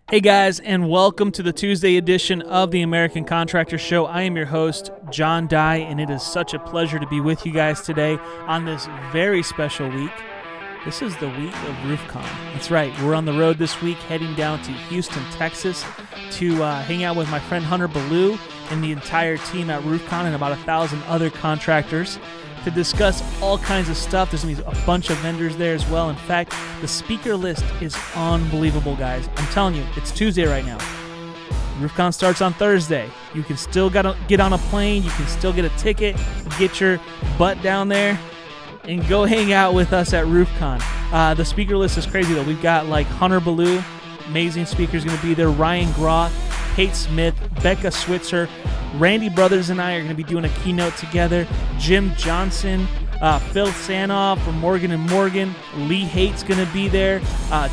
Hey guys, and welcome to the Tuesday edition of the American Contractor Show. I am your host, John Dye, and it is such a pleasure to be with you guys today on this very special week. This is the week of RoofCon. That's right, we're on the road this week heading down to Houston, Texas to hang out with my friend Hunter Ballou and the entire team at RoofCon and about 1,000 other contractors to discuss all kinds of stuff. There's going to be a bunch of vendors there as well. In fact, the speaker list is unbelievable, guys. I'm telling you, it's Tuesday right now. RoofCon starts on Thursday. You can still get on a plane. You can still get a ticket, get your butt down there, and go hang out with us at RoofCon. The speaker list is crazy, though. We've got like Hunter Ballou, amazing speakers going to be there. Ryan Groth, Kate Smith, Becca Switzer, Randy Brothers and I are going to be doing a keynote together. Jim Johnson, Phil Sanoff from Morgan & Morgan. Lee Hate's going to be there.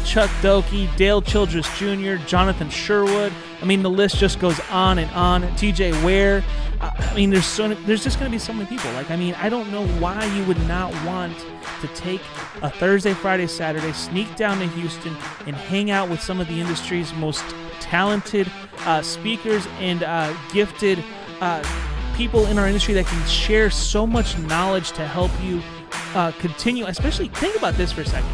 Chuck Dokie, Dale Childress Jr., Jonathan Sherwood. I mean, the list just goes on and on. TJ Ware. I mean, there's just going to be so many people. I don't know why you would not want to take a Thursday, Friday, Saturday, sneak down to Houston and hang out with some of the industry's most talented speakers and gifted people in our industry that can share so much knowledge to help you continue. Especially, think about this for a second.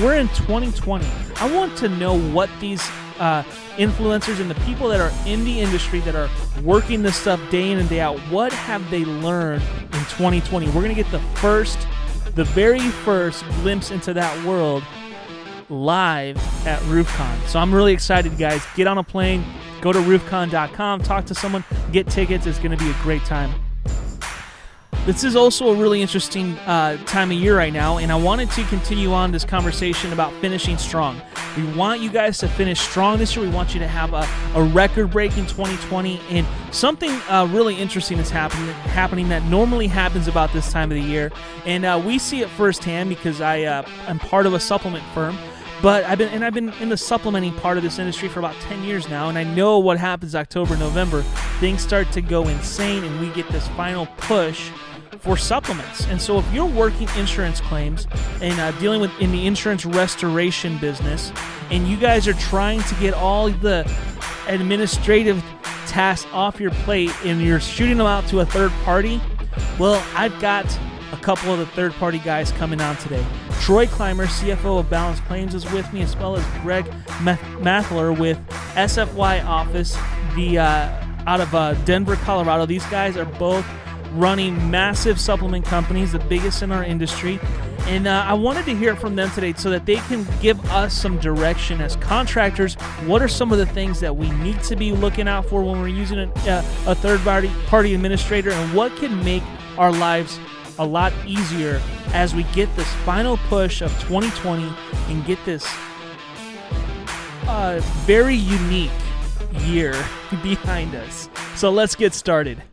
We're in 2020. I want to know what these influencers and the people that are in the industry that are working this stuff day in and day out, what have they learned in 2020? We're going to get the very first glimpse into that world live at RoofCon. So I'm really excited, guys. Get on a plane, go to roofcon.com, talk to someone, get tickets. It's going to be a great time. This is also a really interesting time of year right now, and I wanted to continue on this conversation about finishing strong. We want you guys to finish strong this year. We want you to have a record-breaking 2020, and something really interesting is happening that normally happens about this time of the year, and we see it firsthand because I'm part of a supplement firm. But I've been in the supplementing part of this industry for about 10 years now, and I know what happens October, November. Things start to go insane, and we get this final push for supplements. And so if you're working insurance claims and dealing with in the insurance restoration business, and you guys are trying to get all the administrative tasks off your plate and you're shooting them out to a third party, well, I've got a couple of the third-party guys coming on today. Troy Clymer, CFO of Balance Claims, is with me, as well as Greg Marthaler with SFY Office, out of Denver, Colorado. These guys are both running massive supplement companies, the biggest in our industry. And I wanted to hear from them today so that they can give us some direction as contractors. What are some of the things that we need to be looking out for when we're using a third-party administrator, and what can make our lives a lot easier as we get this final push of 2020 and get this very unique year behind us. So let's get started.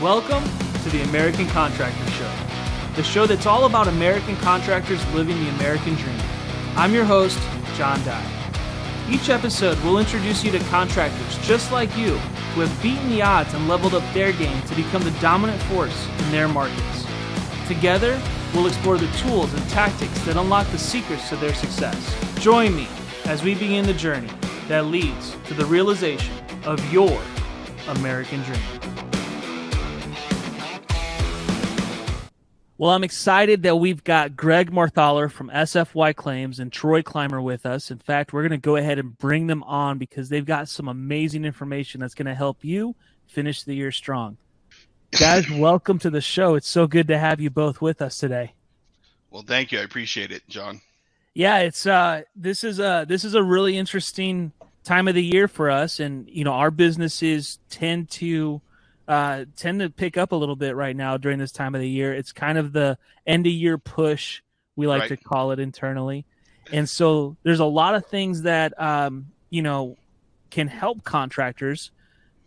Welcome to the American Contractor Show, the show that's all about American contractors living the American dream. I'm your host, John Dye. Each episode will introduce you to contractors just like you who have beaten the odds and leveled up their game to become the dominant force in their markets. Together, we'll explore the tools and tactics that unlock the secrets to their success. Join me as we begin the journey that leads to the realization of your American dream. Well, I'm excited that we've got Greg Marthaler from SFY Claims and Troy Clymer with us. In fact, we're going to go ahead and bring them on because they've got some amazing information that's going to help you finish the year strong. Guys, welcome to the show. It's so good to have you both with us today. Well, thank you. I appreciate it, John. Yeah, it's this is a really interesting time of the year for us, and our businesses tend to pick up a little bit right now during this time of the year. It's kind of the end of year push, we like to call it internally. And so there's a lot of things that can help contractors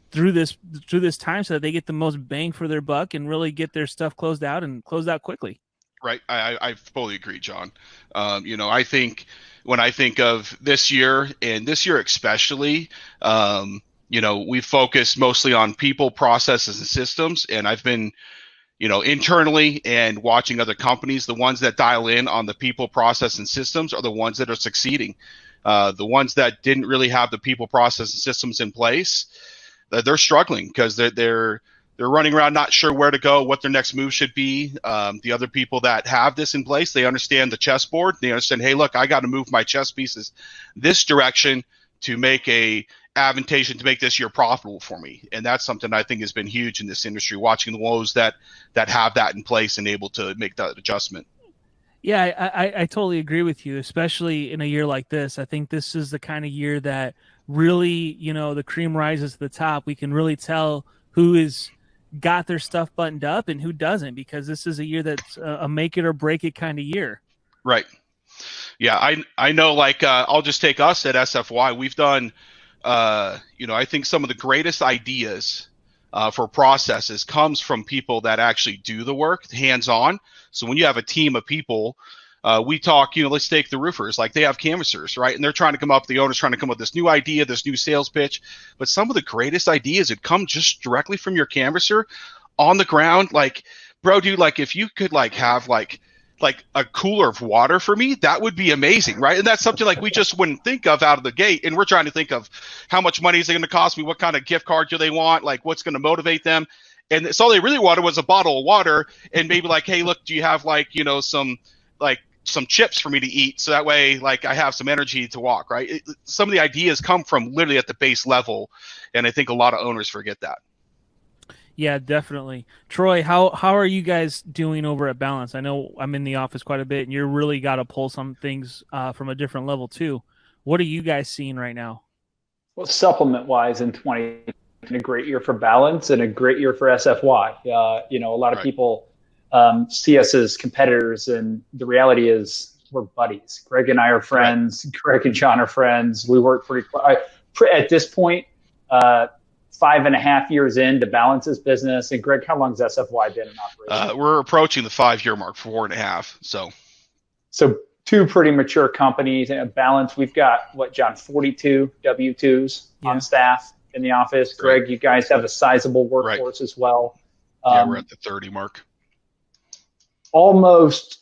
through this time so that they get the most bang for their buck and really get their stuff closed out quickly. Right. I fully agree, John. I think when I think of this year, and this year especially, we focus mostly on people, processes, and systems. And I've been, internally and watching other companies, the ones that dial in on the people, process, and systems are the ones that are succeeding. The ones that didn't really have the people, process, and systems in place, they're struggling because they're running around not sure where to go, what their next move should be. The other people that have this in place, they understand the chessboard. They understand, hey, look, I got to move my chess pieces this direction to make a advantage to make this year profitable for me. And that's something I think has been huge in this industry, watching the woes that have that in place and able to make that adjustment. Yeah, I totally agree with you, especially in a year like this. I think this is the kind of year that really, the cream rises to the top. We can really tell who is got their stuff buttoned up and who doesn't, because this is a year that's a make it or break it kind of year. Right. Yeah, I know, like, I'll just take us at SFY. We've done, I think some of the greatest ideas for processes comes from people that actually do the work, hands-on. So when you have a team of people, we talk, let's take the roofers, like they have canvassers, right? And they're trying to come up, the owner's trying to come up with this new idea, this new sales pitch. But some of the greatest ideas would come just directly from your canvasser on the ground. Like, bro, dude, like if you could have a cooler of water for me, that would be amazing, right? And that's something like we just wouldn't think of out of the gate. And we're trying to think of how much money is it going to cost me? What kind of gift card do they want? Like, what's going to motivate them? And so all they really wanted was a bottle of water and maybe like, hey, look, do you have some chips for me to eat? So that way, like, I have some energy to walk, right? Some of the ideas come from literally at the base level. And I think a lot of owners forget that. Yeah, definitely. Troy, how are you guys doing over at Balance? I know I'm in the office quite a bit, and you're really got to pull some things from a different level too. What are you guys seeing right now? Well, supplement-wise, in 20, it's been a great year for Balance and a great year for SFY. A lot of people see us as competitors, and the reality is we're buddies. Greg and I are friends. Right. Greg and John are friends. We work pretty close. At this point, 5.5 years into Balance's business. And Greg, how long has SFY been in operation? We're approaching the 5-year mark, 4.5. So two pretty mature companies. At Balance, we've got, John, 42 W-2s on staff in the office. Greg, you guys have a sizable workforce as well. We're at the 30 mark. Almost,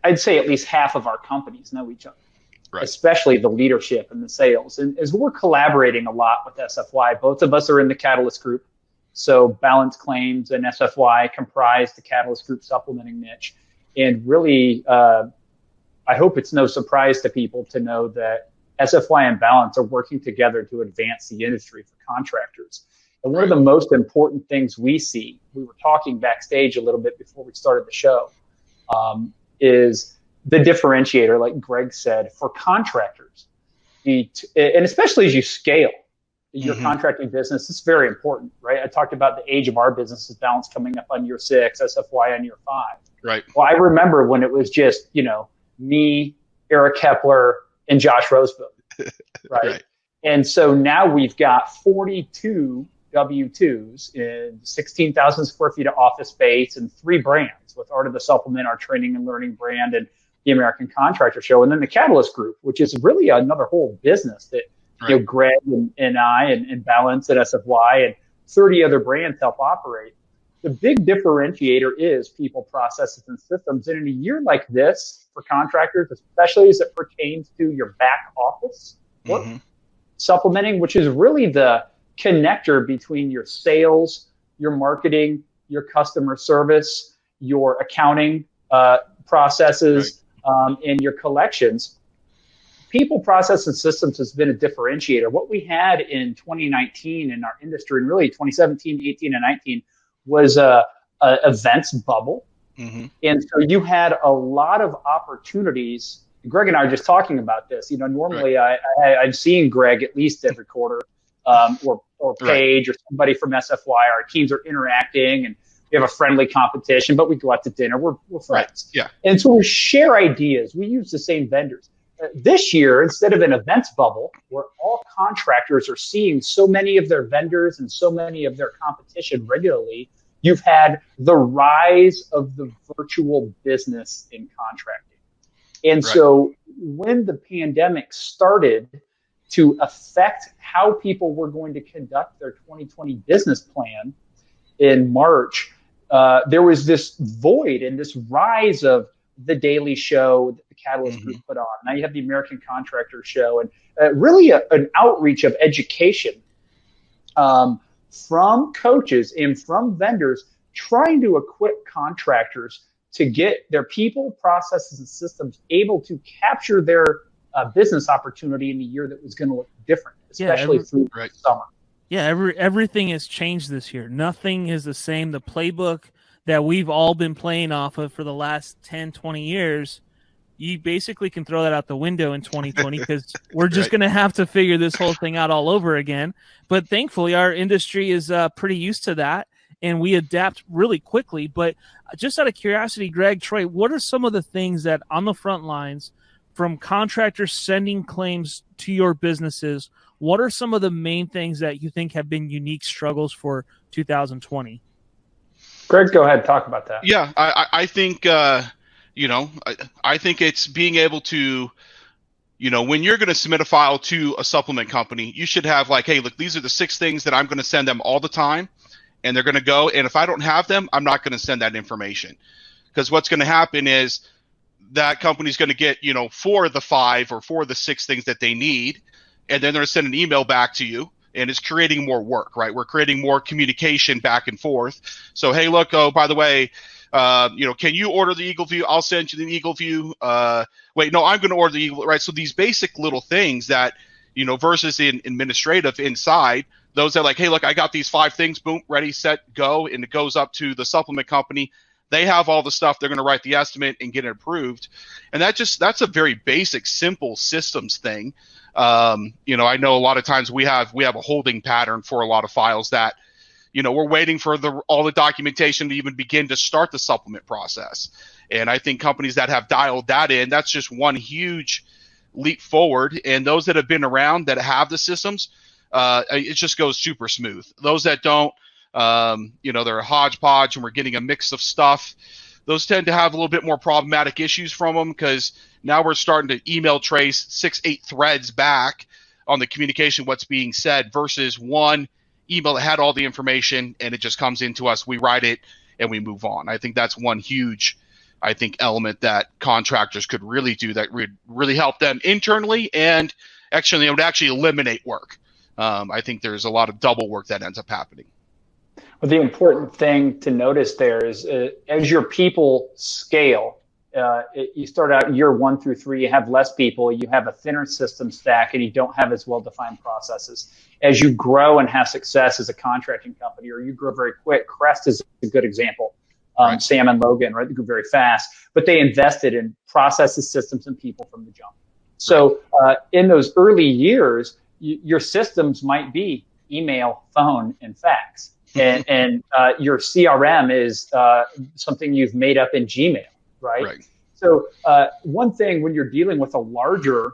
I'd say at least half of our companies know each other. Right. Especially the leadership and the sales. And as we're collaborating a lot with SFY, both of us are in the Catalyst Group. So Balance Claims and SFY comprise the Catalyst Group supplementing niche. And really, I hope it's no surprise to people to know that SFY and Balance are working together to advance the industry for contractors. And one of the most important things we see, we were talking backstage a little bit before we started the show, is the differentiator, like Greg said, for contractors. And especially as you scale your contracting business, it's very important, right? I talked about the age of our business as Balance coming up on year 6, SFY on year 5. Right. Well, I remember when it was just, me, Eric Kepler, and Josh Roseville, right? And so now we've got 42 W-2s in 16,000 square feet of office space and 3 brands with Art of the Supplement, our training and learning brand, and the American Contractor Show, and then the Catalyst Group, which is really another whole business that Greg and I and Balance and SFY and 30 other brands help operate. The big differentiator is people, processes, and systems. And in a year like this for contractors, especially as it pertains to your back office work, supplementing, which is really the connector between your sales, your marketing, your customer service, your accounting processes, and your collections. People, process, and systems has been a differentiator. What we had in 2019 in our industry, and really 2017, 18, and 19, was a events bubble. And so you had a lot of opportunities. Greg and I are just talking about this. Normally I'm seeing Greg at least every quarter, or Paige or somebody from SFY. Our teams are interacting, and we have a friendly competition, but we go out to dinner. We're friends. Right. Yeah. And so we share ideas. We use the same vendors. This year, instead of an events bubble where all contractors are seeing so many of their vendors and so many of their competition regularly, you've had the rise of the virtual business in contracting. And so when the pandemic started to affect how people were going to conduct their 2020 business plan in March, there was this void and this rise of the Daily Show, the Catalyst Group put on. Now you have the American Contractor Show, and really an outreach of education from coaches and from vendors trying to equip contractors to get their people, processes, and systems able to capture their business opportunity in a year that was going to look different, especially through summer. Yeah, everything has changed this year. Nothing is the same. The playbook that we've all been playing off of for the last 10, 20 years, you basically can throw that out the window in 2020 because we're just going to have to figure this whole thing out all over again. But thankfully, our industry is pretty used to that, and we adapt really quickly. But just out of curiosity, Greg, Troy, what are some of the things that on the front lines from contractors sending claims to your businesses, what are some of the main things that you think have been unique struggles for 2020? Greg, go ahead and talk about that. Yeah, I think, I think it's being able to, when you're going to submit a file to a supplement company, you should have like, hey, look, these are the 6 things that I'm going to send them all the time. And they're going to go. And if I don't have them, I'm not going to send that information. Because what's going to happen is that company's going to get, 4 of the 5 or 4 of the 6 things that they need. And then they're going to send an email back to you. And it's creating more work, right? We're creating more communication back and forth. So, hey, look, oh, by the way, can you order the Eagle View? I'll send you the Eagle View. Wait, no, I'm going to order the Eagle, right? So these basic little things that, versus in administrative inside, those that like, hey, look, I got these 5 things, boom, ready, set, go. And it goes up to the supplement company. They have all the stuff. They're going to write the estimate and get it approved. And that's a very basic, simple systems thing. I know a lot of times we have a holding pattern for a lot of files that, we're waiting for all the documentation to even begin to start the supplement process. And I think companies that have dialed that in, that's just one huge leap forward. And those that have been around that have the systems, it just goes super smooth. Those that don't, they're a hodgepodge and we're getting a mix of stuff. Those tend to have a little bit more problematic issues from them because now we're starting to email trace 6-8 threads back on the communication, what's being said versus one email that had all the information and it just comes into us. We write it and we move on. I think that's one huge, element that contractors could really do that would really help them internally and actually it would actually eliminate work. I think there's a lot of double work that ends up happening. Well, the important thing to notice there is as your people scale, you start out year 1 through 3, you have less people, you have a thinner system stack, and you don't have as well-defined processes. As you grow and have success as a contracting company, or you grow very quick, Crest is a good example. Right. Sam and Logan, right? They grew very fast, but they invested in processes, systems, and people from the jump. So in those early years, your systems might be email, phone, and fax. And your CRM is something you've made up in Gmail, right? So one thing when you're dealing with a larger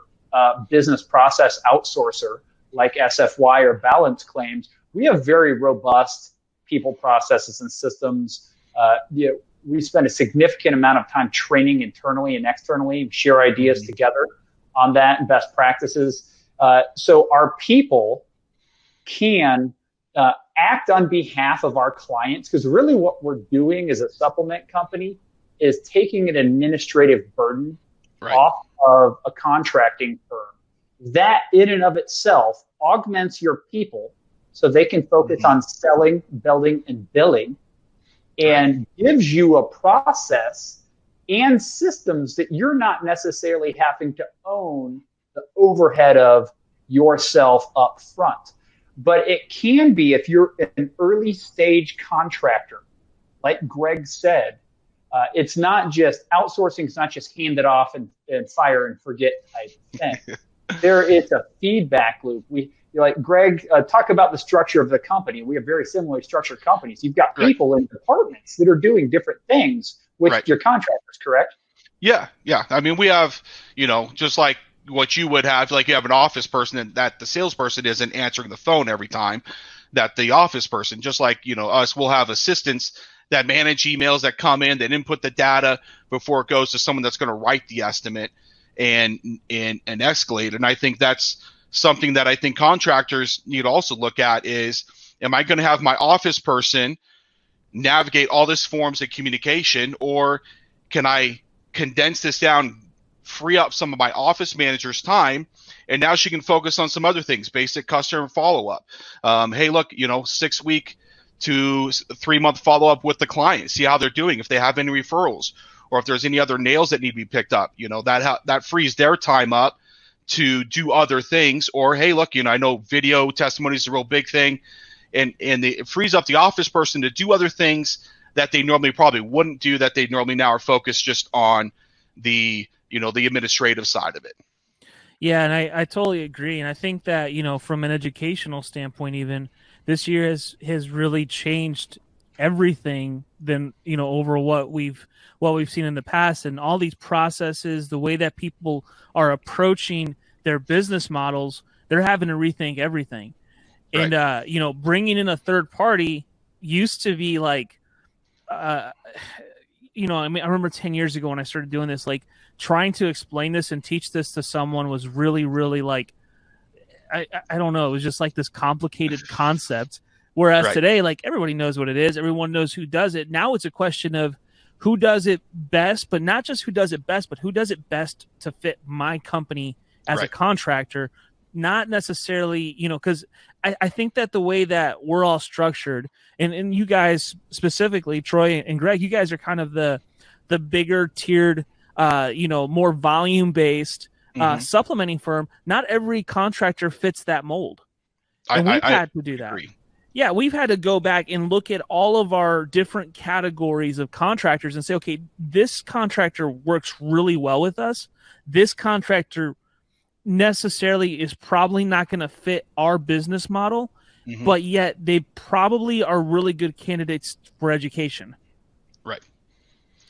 business process outsourcer like SFY or Balance Claims, we have very robust people, processes, and systems. We spend a significant amount of time training internally and externally, share ideas together on that and best practices. So our people can act on behalf of our clients, because really what we're doing as a supplement company is taking an administrative burden off of a contracting firm. That in and of itself augments your people so they can focus on selling, building, and billing, and gives you a process and systems that you're not necessarily having to own the overhead of yourself up front. But it can be, if you're an early stage contractor, like Greg said, it's not just outsourcing. It's not just hand it off and fire and forget type thing. There is a feedback loop. Like Greg, talk about the structure of the company. We have very similarly structured companies. You've got people in departments that are doing different things with your contractors, correct? Yeah. I mean, we have, just like what you would have, like you have an office person and that the salesperson isn't answering the phone every time, that the office person, just like, us, will have assistants that manage emails that come in, that input the data before it goes to someone that's going to write the estimate and escalate. And I think that's something that I think contractors need to also look at is, am I going to have my office person navigate all this forms of communication, or can I condense this down free up some of my office manager's time, and now she can focus on some other things, basic customer follow-up. Hey, look, 6-week to 3-month follow-up with the client, see how they're doing, if they have any referrals, or if there's any other nails that need to be picked up. That frees their time up to do other things. Or, hey, look, I know video testimony is a real big thing, and it frees up the office person to do other things that they normally probably wouldn't do, that they normally now are focused just on the administrative side of it. Yeah, and I totally agree. And I think that, from an educational standpoint, even this year has really changed everything than, over what we've seen in the past, and all these processes, the way that people are approaching their business models, they're having to rethink everything. Right. And, bringing in a third party used to be like, I remember 10 years ago when I started doing this, like trying to explain this and teach this to someone was really, really like, I don't know. It was just like this complicated concept. Whereas today, like everybody knows what it is. Everyone knows who does it. Now it's a question of who does it best, but not just who does it best, but who does it best to fit my company as a contractor. Not necessarily, because I think that the way that we're all structured, and you guys specifically, Troy and Greg, you guys are kind of the bigger tiered, more volume-based supplementing firm. Not every contractor fits that mold. And we've had to do that. Agree. Yeah, we've had to go back and look at all of our different categories of contractors and say, okay, this contractor works really well with us. This contractor necessarily is probably not going to fit our business model, but yet they probably are really good candidates for education. Right.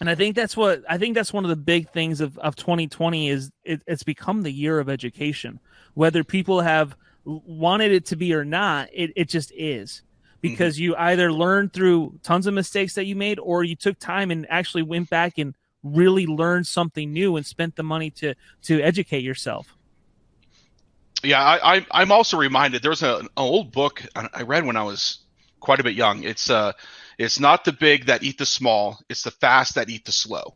And I think that's one of the big things of 2020 is it's become the year of education. Whether people have wanted it to be or not, it just is, because you either learned through tons of mistakes that you made, or you took time and actually went back and really learned something new and spent the money to educate yourself. Yeah, I'm also reminded there's an old book I read when I was quite a bit young. It's not the big that eat the small, it's the fast that eat the slow.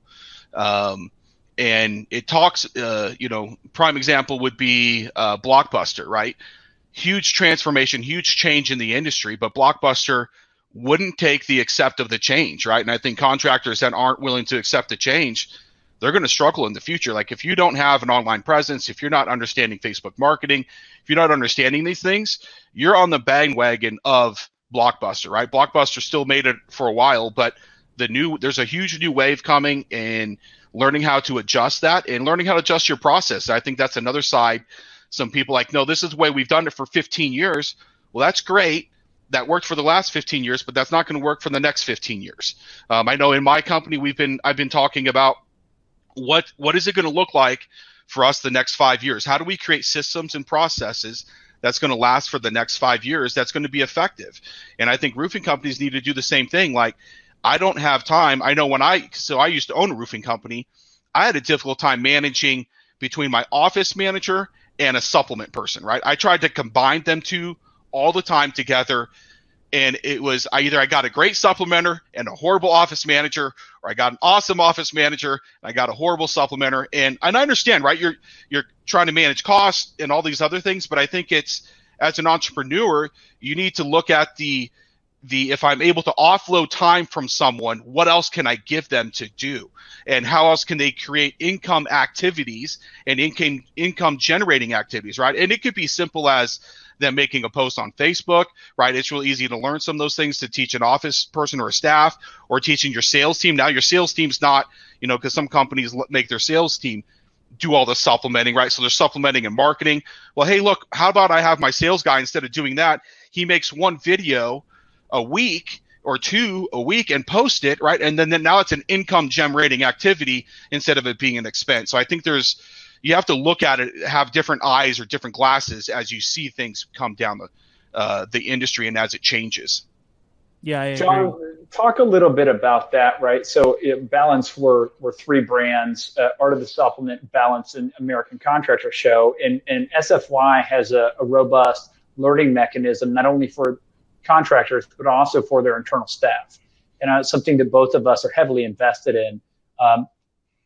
And it talks, prime example would be Blockbuster, right? Huge transformation, huge change in the industry, but Blockbuster wouldn't take the accept of the change, right? And I think contractors that aren't willing to accept the change, they're going to struggle in the future. Like if you don't have an online presence, if you're not understanding Facebook marketing, if you're not understanding these things, you're on the bandwagon of Blockbuster, right? Blockbuster still made it for a while, but there's a huge new wave coming, and learning how to adjust that and learning how to adjust your process. I think that's another side. Some people like, no, this is the way we've done it for 15 years. Well, that's great. That worked for the last 15 years, but that's not going to work for the next 15 years. I know in my company, I've been talking about what is it going to look like for us the next 5 years? How do we create systems and processes that's going to last for the next 5 years that's going to be effective? And I think roofing companies need to do the same thing. Like, I don't have time. I know I used to own a roofing company. I had a difficult time managing between my office manager and a supplement person, right? I tried to combine them two all the time together. And it was I got a great supplementer and a horrible office manager, or I got an awesome office manager and I got a horrible supplementer. And I understand, right? You're trying to manage costs and all these other things, but I think it's, as an entrepreneur, you need to look at the if I'm able to offload time from someone, what else can I give them to do? And how else can they create income activities and income generating activities, right? And it could be simple as them making a post on Facebook, right? It's real easy to learn some of those things to teach an office person or a staff, or teaching your sales team. Now your sales team's not, because some companies make their sales team do all the supplementing, right? So they're supplementing and marketing. Well, hey, look, how about I have my sales guy, instead of doing that, he makes one video a week or two a week and post it, right? And then now it's an income generating activity instead of it being an expense. So I think you have to look at it, have different eyes or different glasses as you see things come down the industry and as it changes. Yeah, I agree. John, talk a little bit about that, right? So Balance, we're three brands, Art of the Supplement, Balance, and American Contractor Show. And SFY has a robust learning mechanism, not only for contractors, but also for their internal staff. And it's something that both of us are heavily invested in.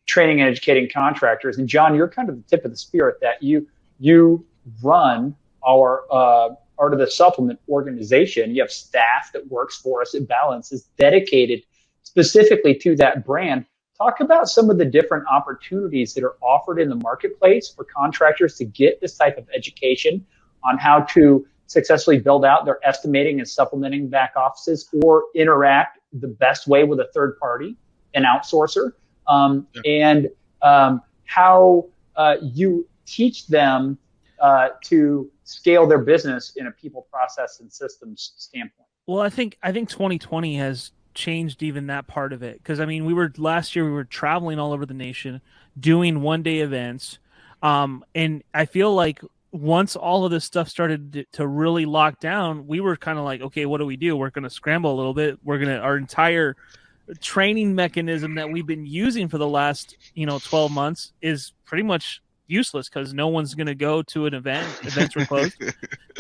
training and educating contractors. And John, you're kind of the tip of the spear that you run our Art of the Supplement organization. You have staff that works for us at Balance, is dedicated specifically to that brand. Talk about some of the different opportunities that are offered in the marketplace for contractors to get this type of education on how to successfully build out their estimating and supplementing back offices, or interact the best way with a third party, an outsourcer, and how you teach them to scale their business in a people, process, and systems standpoint. Well, I think 2020 has changed even that part of it, because I mean, last year we were traveling all over the nation doing one-day events, and I feel like once all of this stuff started to really lock down, we were kind of like, okay, what do we do? We're going to scramble a little bit. Our entire training mechanism that we've been using for the last 12 months is pretty much useless, because no one's going to go to an event. Events were closed.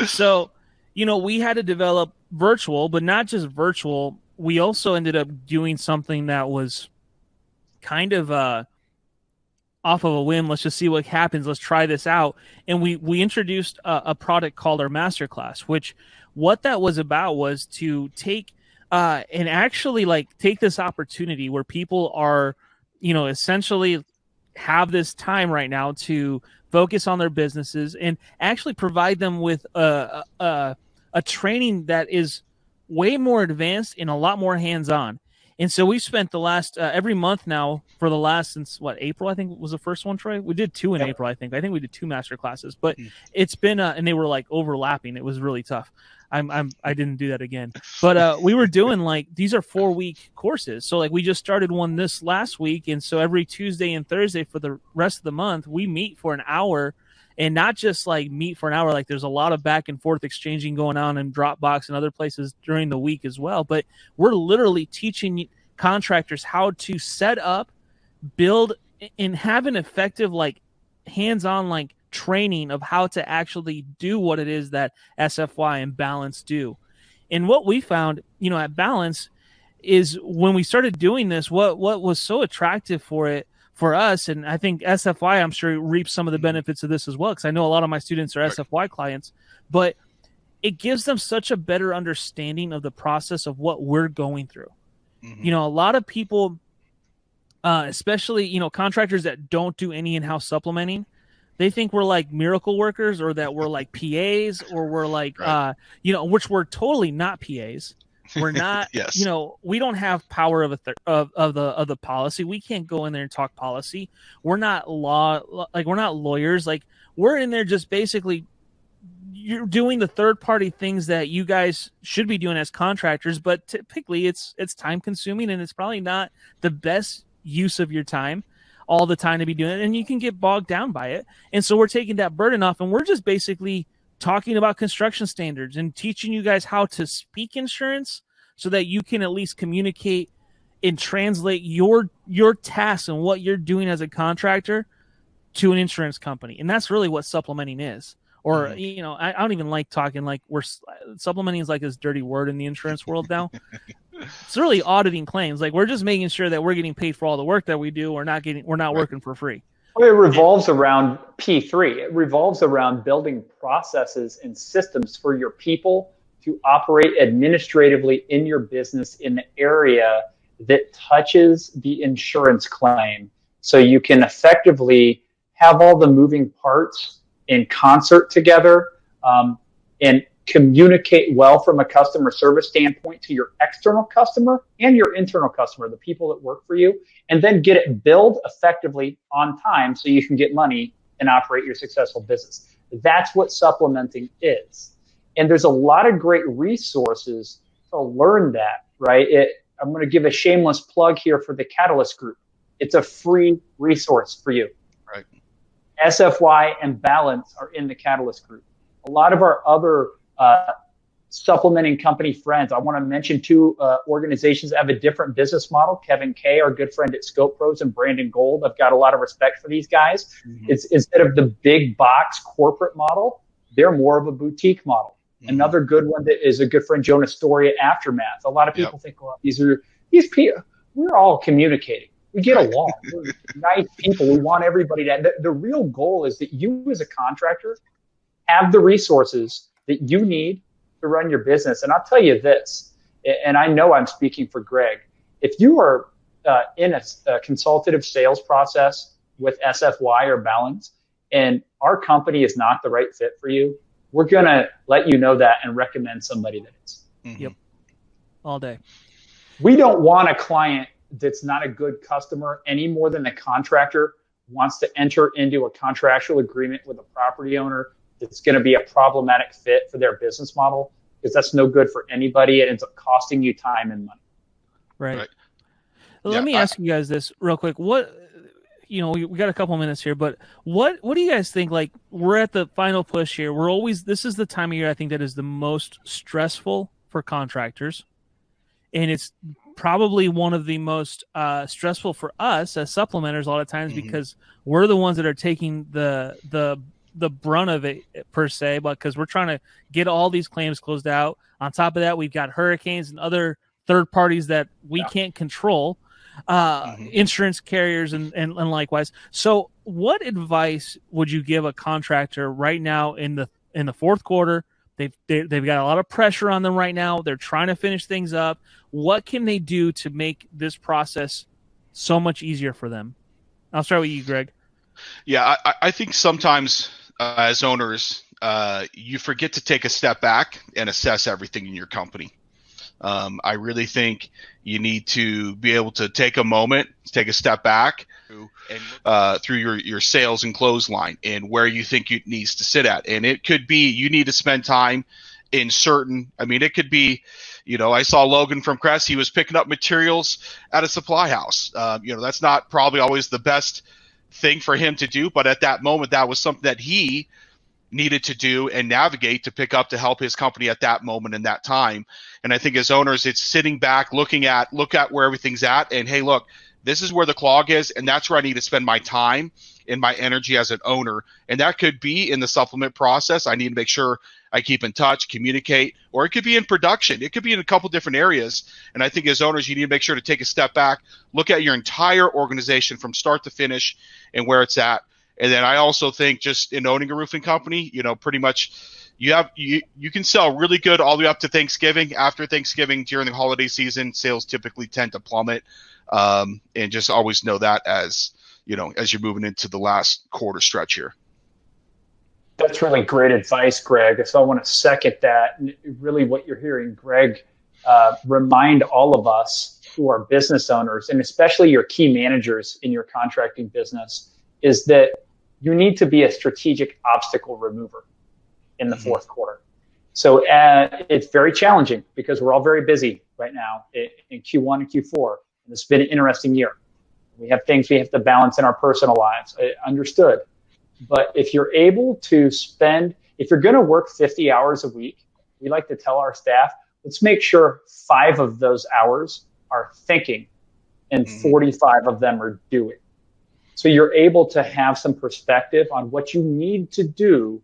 So we had to develop virtual, but not just virtual. We also ended up doing something that was kind of off of a whim. Let's just see what happens. Let's try this out. And we introduced a product called our Masterclass, which what that was about was to take and actually take this opportunity where people are, essentially have this time right now to focus on their businesses and actually provide them with a training that is way more advanced and a lot more hands-on. And so we spent the last every month now for the last, since April, I think was the first one, Troy. We did 2 in April, I think. I think we did 2 master classes, but it's been and they were overlapping. It was really tough. I didn't do that again, but we were doing these are 4-week courses. So we just started one this last week, and so every Tuesday and Thursday for the rest of the month we meet for an hour. And not just meet for an hour, there's a lot of back and forth exchanging going on in Dropbox and other places during the week as well. But we're literally teaching contractors how to set up, build, and have an effective, hands-on, training of how to actually do what it is that SFY and Balance do. And what we found, at Balance is when we started doing this, what was so attractive for us, and I think SFY, I'm sure, reaps some of the benefits of this as well, because I know a lot of my students are SFY clients, but it gives them such a better understanding of the process of what we're going through. Mm-hmm. A lot of people, especially, contractors that don't do any in-house supplementing, they think we're miracle workers, or that we're PAs, or we're right. Which we're totally not PAs. We're not, yes. We don't have power of the policy. We can't go in there and talk policy. We're not we're not lawyers. We're in there just basically, you're doing the third party things that you guys should be doing as contractors, but typically it's time consuming, and it's probably not the best use of your time all the time to be doing it, and you can get bogged down by it. And so we're taking that burden off, and we're just basically talking about construction standards and teaching you guys how to speak insurance so that you can at least communicate and translate your tasks and what you're doing as a contractor to an insurance company. And that's really what supplementing is. Or, I don't even like talking supplementing is this dirty word in the insurance world now. It's really auditing claims. We're just making sure that we're getting paid for all the work that we do. We're not working for free. Well, it revolves around P3. It revolves around building processes and systems for your people to operate administratively in your business in the area that touches the insurance claim, so you can effectively have all the moving parts in concert together, and communicate well from a customer service standpoint to your external customer and your internal customer, the people that work for you, and then get it billed effectively on time so you can get money and operate your successful business. That's what supplementing is. And there's a lot of great resources to learn that, right? I'm going to give a shameless plug here for the Catalyst Group. It's a free resource for you. Right. SFY and Balance are in the Catalyst Group. A lot of our other supplementing company friends, I want to mention 2 organizations that have a different business model. Kevin Kay, our good friend at Scope Pros, and Brandon Gold. I've got a lot of respect for these guys. Mm-hmm. It's instead of the big box corporate model, they're more of a boutique model. Mm-hmm. Another good one that is a good friend, Jonah Story at Aftermath. A lot of people think, well, these people, we're all communicating. We get along. We're nice people. We want everybody to. The real goal is that you as a contractor have the resources that you need to run your business. And I'll tell you this, and I know I'm speaking for Greg. If you are in a consultative sales process with SFY or Balance, and our company is not the right fit for you, we're going to let you know that and recommend somebody that is. Mm-hmm. Yep. All day. We don't want a client that's not a good customer any more than the contractor wants to enter into a contractual agreement with a property owner that's going to be a problematic fit for their business model, because that's no good for anybody. It ends up costing you time and money. Right. Well, let me ask you guys this real quick. What, we got a couple minutes here, but what do you guys think? Like, we're at the final push here. This is the time of year I think that is the most stressful for contractors. And it's probably one of the most stressful for us as supplementers a lot of times, because we're the ones that are taking the brunt of it per se, because we're trying to get all these claims closed out. On top of that, we've got hurricanes and other third parties that we can't control, insurance carriers and likewise. So what advice would you give a contractor right now in the fourth quarter? They've got a lot of pressure on them right now. They're trying to finish things up. What can they do to make this process so much easier for them? I'll start with you, Greg. Yeah, I think sometimes as owners, you forget to take a step back and assess everything in your company. I really think you need to be able to take a moment, take a step back through your sales and close line and where you think it needs to sit at. And it could be you need to spend time in it could be, I saw Logan from Crest. He was picking up materials at a supply house. That's not probably always the best thing for him to do, but at that moment, that was something that he needed to do and navigate to pick up to help his company at that moment in that time. And I think as owners, it's sitting back, look at where everything's at, and hey, look, this is where the clog is, and that's where I need to spend my time and my energy as an owner. And that could be in the supplement process. I need to make sure I keep in touch, communicate, or it could be in production. It could be in a couple different areas. And I think as owners, you need to make sure to take a step back, look at your entire organization from start to finish and where it's at. And then I also think just in owning a roofing company, pretty much you can sell really good all the way up to Thanksgiving. After Thanksgiving, during the holiday season, sales typically tend to plummet. And just always know that as you're moving into the last quarter stretch here. That's really great advice, Greg. So I want to second that. And really what you're hearing, Greg, remind all of us who are business owners, and especially your key managers in your contracting business, is that you need to be a strategic obstacle remover in the fourth quarter. So it's very challenging because we're all very busy right now in Q1 and Q4. And it's been an interesting year. We have things we have to balance in our personal lives. Understood. But if you're able to if you're going to work 50 hours a week, we like to tell our staff, let's make sure 5 of those hours are thinking and 45 of them are doing. So you're able to have some perspective on what you need to do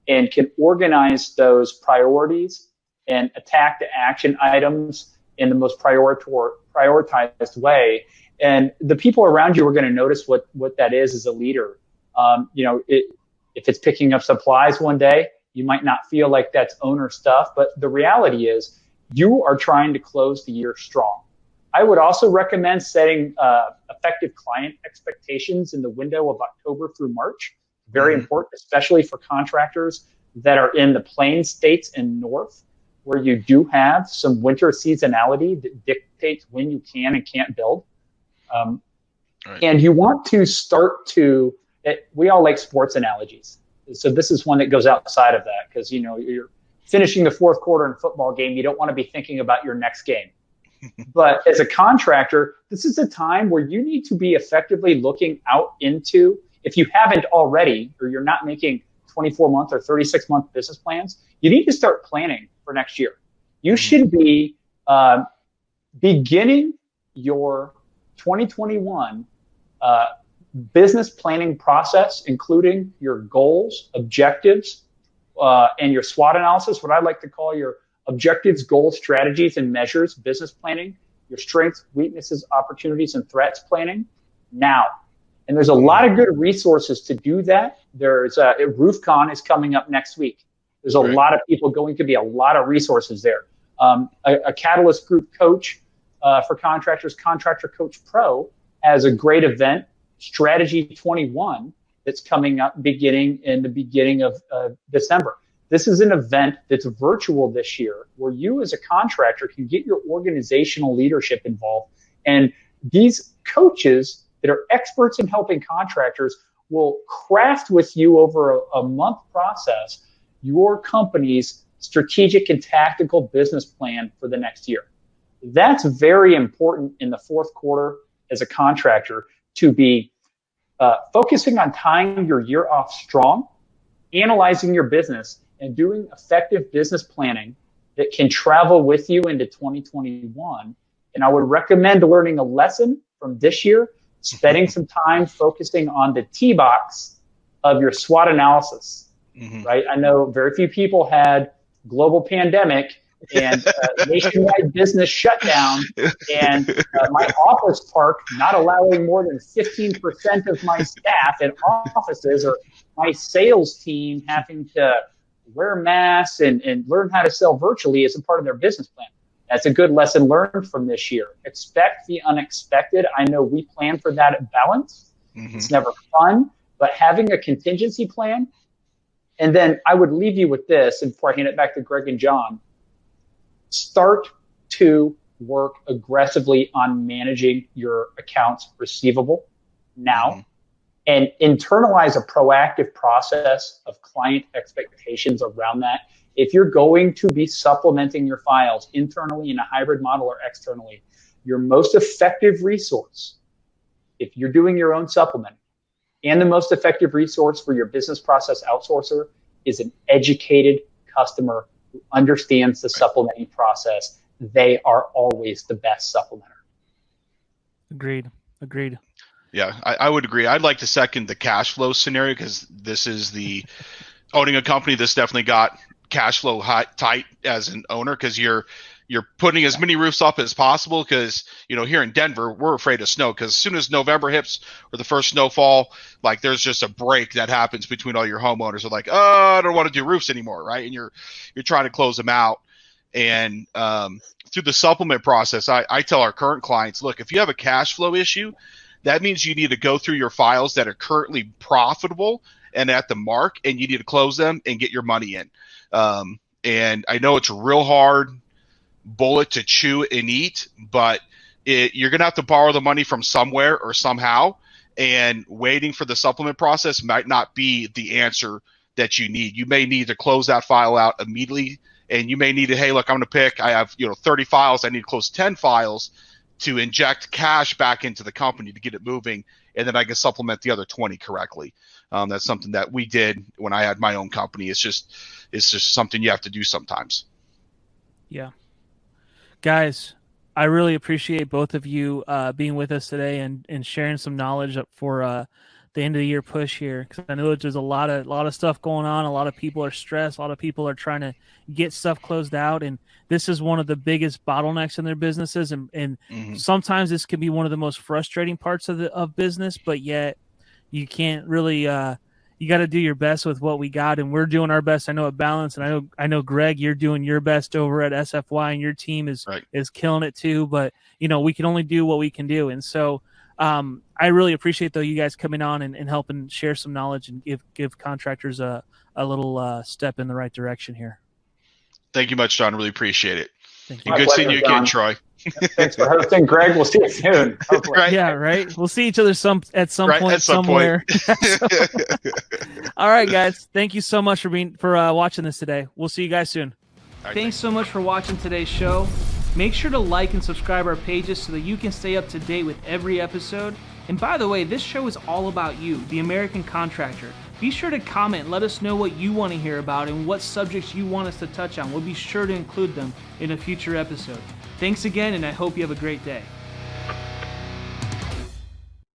and can organize those priorities and attack the action its in the most prioritized way. And the people around you are going to notice what that is as a leader. If it's picking up supplies one day, you might not feel like that's owner stuff, but the reality is you are trying to close the year strong. I would also recommend setting effective client expectations in the window of October through March. Very important, especially for contractors that are in the plain states and north, where you do have some winter seasonality that dictates when you can and can't build. Right. And you want to start to, we all like sports analogies. So this is one that goes outside of that because, you're finishing the fourth quarter in a football game. You don't want to be thinking about your next game. But as a contractor, this is a time where you need to be effectively looking out into, if you haven't already, or you're not making 24-month or 36-month business plans, you need to start planning for next year. You should be beginning your 2021 business planning process, including your goals, objectives, and your SWOT analysis, what I like to call your objectives, goals, strategies, and measures business planning, your strengths, weaknesses, opportunities, and threats planning, now. And there's a lot of good resources to do that. There's RoofCon is coming up next week. There's a lot of people going to be a lot of resources there. A Catalyst Group coach for contractors, Contractor Coach Pro, has a great event, Strategy 21, that's coming up beginning of December. This is an event that's virtual this year where you as a contractor can get your organizational leadership involved. And these coaches that are experts in helping contractors will craft with you over a month process your company's strategic and tactical business plan for the next year. That's very important in the fourth quarter as a contractor to be focusing on tying your year off strong, analyzing your business, and doing effective business planning that can travel with you into 2021. And I would recommend learning a lesson from this year, spending some time focusing on the T box of your SWOT analysis, right? I know very few people had global pandemic and nationwide business shutdown, and my office park not allowing more than 15% of my staff in offices, or my sales team having to wear masks and learn how to sell virtually as a part of their business plan. That's a good lesson learned from this year. Expect the unexpected. I know we plan for that at Balance. It's never fun, but having a contingency plan. And then I would leave you with this, and before I hand it back to Greg and John, start to work aggressively on managing your accounts receivable now, and internalize a proactive process of client expectations around that. If you're going to be supplementing your files internally in a hybrid model or externally, your most effective resource, if you're doing your own supplement, and the most effective resource for your business process outsourcer is an educated customer who understands the supplementing process. They are always the best supplementer. Agreed. Yeah, I would agree. I'd like to second the cash flow scenario, because this is the owning a company that's definitely got cash flow tight as an owner, because you're putting as many roofs up as possible, because here in Denver we're afraid of snow, because as soon as November hits or the first snowfall, like there's just a break that happens between all your homeowners. Are like, oh, I don't want to do roofs anymore, right? And you're trying to close them out. And through the supplement process, I tell our current clients, look, if you have a cash flow issue, that means you need to go through your files that are currently profitable and at the mark, and you need to close them and get your money in. And I know it's a real hard bullet to chew and eat, but you're going to have to borrow the money from somewhere or somehow, and waiting for the supplement process might not be the answer that you need. You may need to close that file out immediately, and you may need to, hey, look, I'm going to pick, I have 30 files, I need to close 10 files to inject cash back into the company to get it moving, and then I can supplement the other 20 correctly. That's something that we did when I had my own company. It's just something you have to do sometimes. Yeah. Guys, I really appreciate both of you being with us today and sharing some knowledge for the end of the year push here, because I know that there's a lot of stuff going on. A lot of people are stressed. A lot of people are trying to get stuff closed out, and this is one of the biggest bottlenecks in their businesses. And sometimes this can be one of the most frustrating parts of business, but yet you can't really. You got to do your best with what we got, and we're doing our best. I know at Balance, and I know Greg, you're doing your best over at SFY, and your team is killing it too. But we can only do what we can do, and so I really appreciate though you guys coming on and helping share some knowledge and give contractors a little step in the right direction here. Thank you much, John. Really appreciate it. Thank you. And good seeing you again, Troy. Thanks for hosting, Greg. We'll see you soon. Right? Yeah, right. We'll see each other at some point somewhere. All right, guys. Thank you so much for watching this today. We'll see you guys soon. Right, thanks so much for watching today's show. Make sure to like and subscribe our pages so that you can stay up to date with every episode. And by the way, this show is all about you, the American contractor. Be sure to comment and let us know what you want to hear about and what subjects you want us to touch on. We'll be sure to include them in a future episode. Thanks again, and I hope you have a great day.